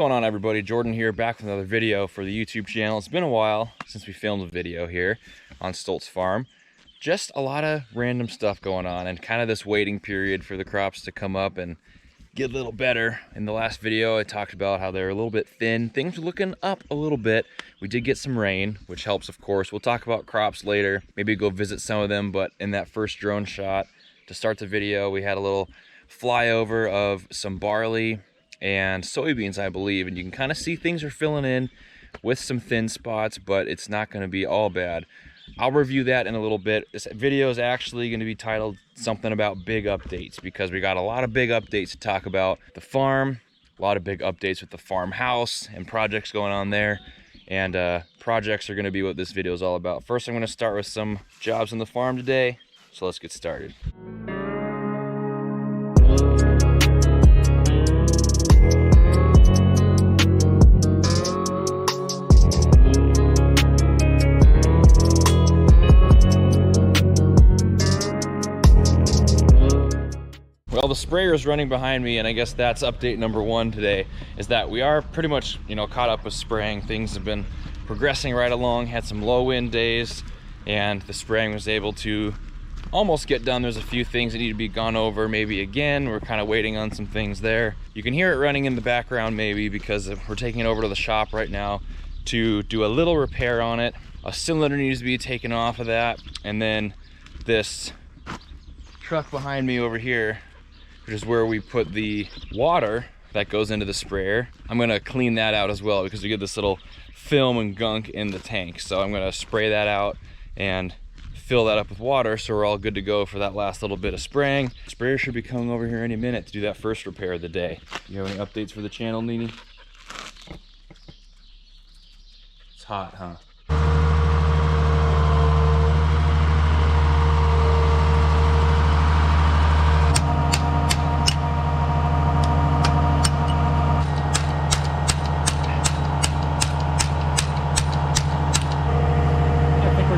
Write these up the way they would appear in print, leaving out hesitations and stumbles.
going on, everybody? Jordan here, back with another video for the YouTube channel. It's been a while since we filmed a video here on Stolz Farm. Just a lot of random stuff going on and kind of this waiting period for the crops to come up and get a little better. In the last video, I talked about how they're a little bit thin. Things are looking up a little bit. We did get some rain, which helps, of course. We'll talk about crops later, maybe go visit some of them, but in that first drone shot to start the video, we had a little flyover of some barley and soybeans, I believe, and you can kind of see things are filling in with some thin spots, but it's not going to be all bad. I'll review that in a little bit. This video is actually going to be titled something about big updates, because we got a lot of big updates to talk about. The farm, a lot of big updates with the farmhouse and projects going on there, and projects are going to be what this video is all about. First, I'm going to start with some jobs on the farm today, so let's get started. Well, the sprayer is running behind me, and I guess that's update number one today, is that we are pretty much, caught up with spraying. Things have been progressing right along, had some low wind days, and the spraying was able to almost get done. There's a few things that need to be gone over maybe again. We're kind of waiting on some things there. You can hear it running in the background maybe because we're taking it over to the shop right now to do a little repair on it. A cylinder needs to be taken off of that, and then this truck behind me over here, which is where we put the water that goes into the sprayer. I'm gonna clean that out as well because we get this little film and gunk in the tank. So I'm gonna spray that out and fill that up with water so we're all good to go for that last little bit of spraying. The sprayer should be coming over here any minute to do that first repair of the day. You have any updates for the channel, Nene? It's hot, huh?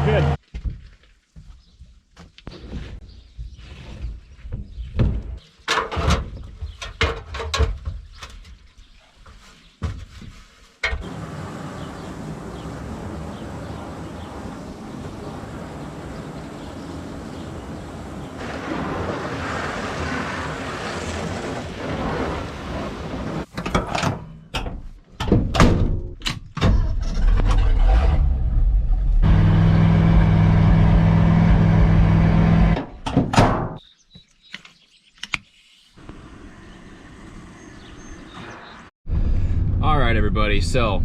Good. Alright everybody, so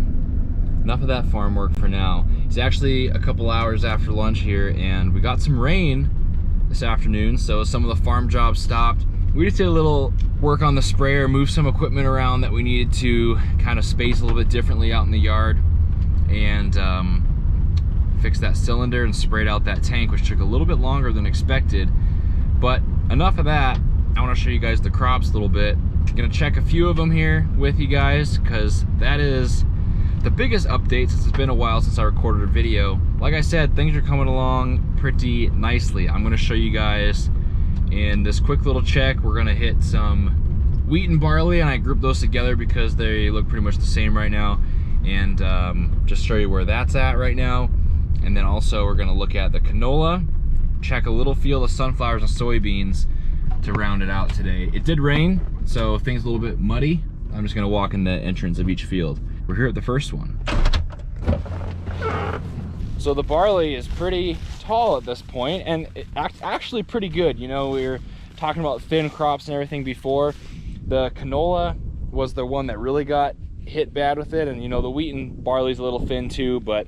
enough of that farm work for now. It's actually a couple hours after lunch here, and we got some rain this afternoon, so some of the farm jobs stopped. We just did a little work on the sprayer, moved some equipment around that we needed to kind of space a little bit differently out in the yard, and fixed that cylinder and sprayed out that tank, which took a little bit longer than expected. But enough of that. I want to show you guys the crops a little bit. I'm gonna check a few of them here with you guys, because that is the biggest update since it's been a while since I recorded a video. Like I said, things are coming along pretty nicely. I'm gonna show you guys in this quick little check. We're gonna hit some wheat and barley, and I grouped those together because they look pretty much the same right now, and just show you where that's at right now. And then also we're gonna look at the canola, check a little field of sunflowers and soybeans to round it out today. It did rain, so things a little bit muddy. I'm just gonna walk in the entrance of each field. We're here at the first one. So the barley is pretty tall at this point, and actually pretty good. We were talking about thin crops and everything before. The canola was the one that really got hit bad with it, and the wheat and barley's a little thin too, but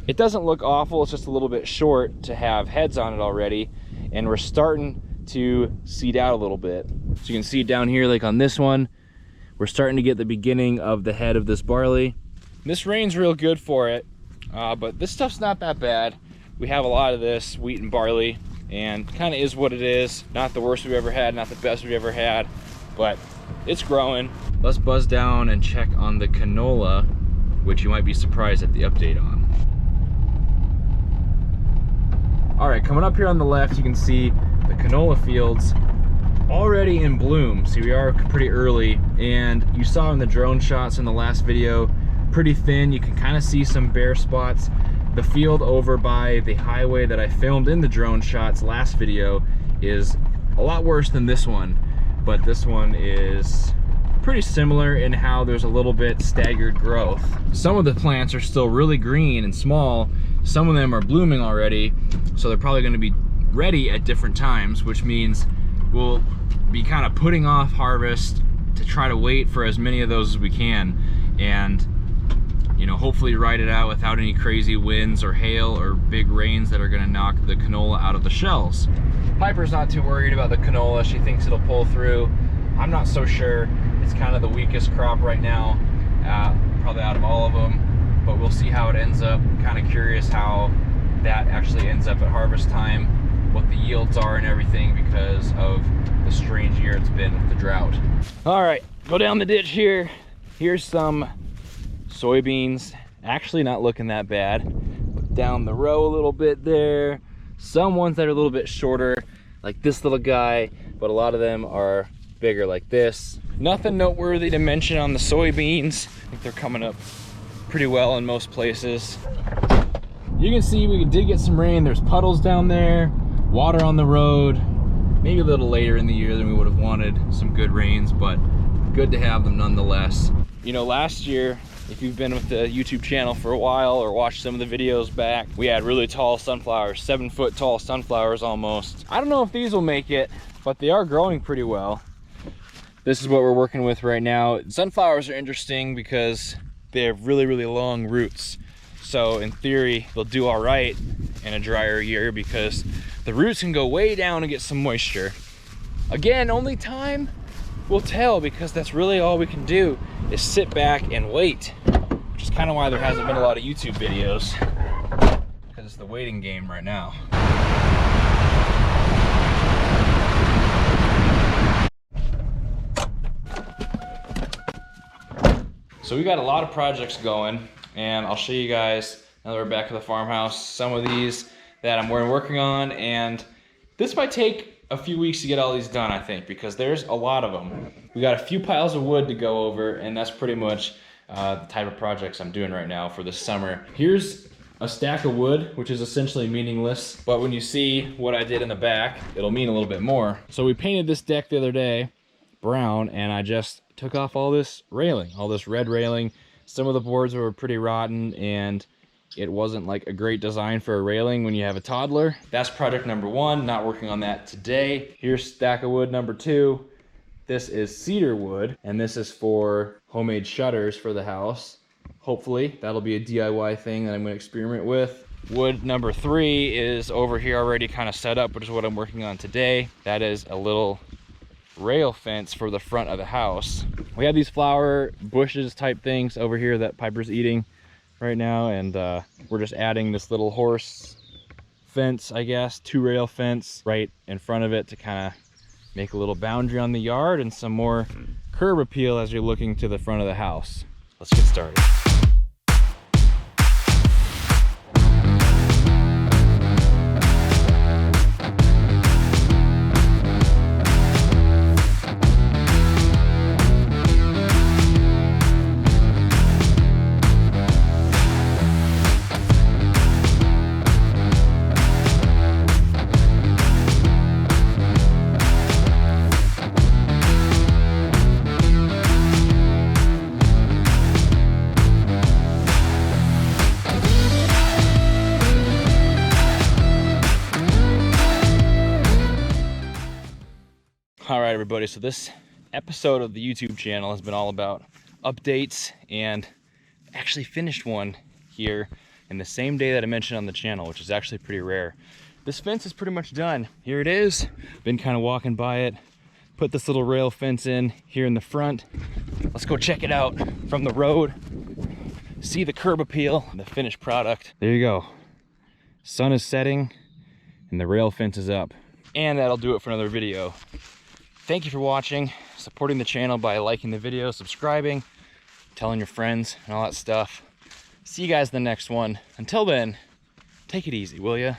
it doesn't look awful. It's just a little bit short to have heads on it already, and we're starting to seed out a little bit. So you can see down here, like on this one, we're starting to get the beginning of the head of this barley. This rain's real good for it, but this stuff's not that bad. We have a lot of this wheat and barley, and kind of is what it is. Not the worst we've ever had, not the best we've ever had, but it's growing. Let's buzz down and check on the canola, which you might be surprised at the update on. All right, coming up here on the left, you can see the canola fields already in bloom. See, we are pretty early, and you saw in the drone shots in the last video, pretty thin. You can kind of see some bare spots. The field over by the highway that I filmed in the drone shots last video is a lot worse than this one, but this one is pretty similar in how there's a little bit staggered growth. Some of the plants are still really green and small. Some of them are blooming already, so they're probably going to be ready at different times, which means we'll be kind of putting off harvest to try to wait for as many of those as we can, and you know, hopefully ride it out without any crazy winds or hail or big rains that are going to knock the canola out of the shells. Piper's not too worried about the canola. She thinks it'll pull through. I'm not so sure. It's kind of the weakest crop right now, probably out of all of them, but we'll see how it ends up. Kind of curious how that actually ends up at harvest time, what the yields are and everything, because of the strange year it's been with the drought. All right, go down the ditch here. Here's some soybeans, actually not looking that bad. Down the row a little bit there. Some ones that are a little bit shorter, like this little guy, but a lot of them are bigger like this. Nothing noteworthy to mention on the soybeans. I think they're coming up pretty well in most places. You can see we did get some rain. There's puddles down there, water on the road. Maybe a little later in the year than we would have wanted some good rains, but good to have them nonetheless. You know, last year, if you've been with the YouTube channel for a while or watched some of the videos back, we had really tall sunflowers, 7-foot tall sunflowers almost. I don't know if these will make it, but they are growing pretty well. This is what we're working with right now. Sunflowers are interesting because they have really, really long roots. So in theory, they'll do all right in a drier year because the roots can go way down and get some moisture. Again, only time will tell, because that's really all we can do is sit back and wait, which is kind of why there hasn't been a lot of YouTube videos, because it's the waiting game right now. So we got a lot of projects going, and I'll show you guys now that we're back at the farmhouse some of these that I'm working on, and this might take a few weeks to get all these done, I think, because there's a lot of them. We got a few piles of wood to go over, and that's pretty much the type of projects I'm doing right now for this summer. Here's a stack of wood, which is essentially meaningless, but when you see what I did in the back, it'll mean a little bit more. So we painted this deck the other day brown, and I just took off all this railing, all this red railing. Some of the boards were pretty rotten, and it wasn't like a great design for a railing when you have a toddler. That's project number one, not working on that today. Here's stack of wood number two. This is cedar wood, and this is for homemade shutters for the house. Hopefully that'll be a DIY thing that I'm gonna experiment with. Wood number three is over here already kind of set up, which is what I'm working on today. That is a little rail fence for the front of the house. We have these flower bushes type things over here that Piper's eating right now, and we're just adding this little horse fence, I guess, 2-rail fence right in front of it to kind of make a little boundary on the yard and some more curb appeal as you're looking to the front of the house. Let's get started. All right, everybody, so this episode of the YouTube channel has been all about updates, and actually finished one here in the same day that I mentioned on the channel, which is actually pretty rare. This fence is pretty much done. Here it is. Been kind of walking by it. Put this little rail fence in here in the front. Let's go check it out from the road. See the curb appeal, the finished product. There you go. Sun is setting and the rail fence is up. And that'll do it for another video. Thank you for watching, supporting the channel by liking the video, subscribing, telling your friends, and all that stuff. See you guys in the next one. Until then, take it easy, will ya?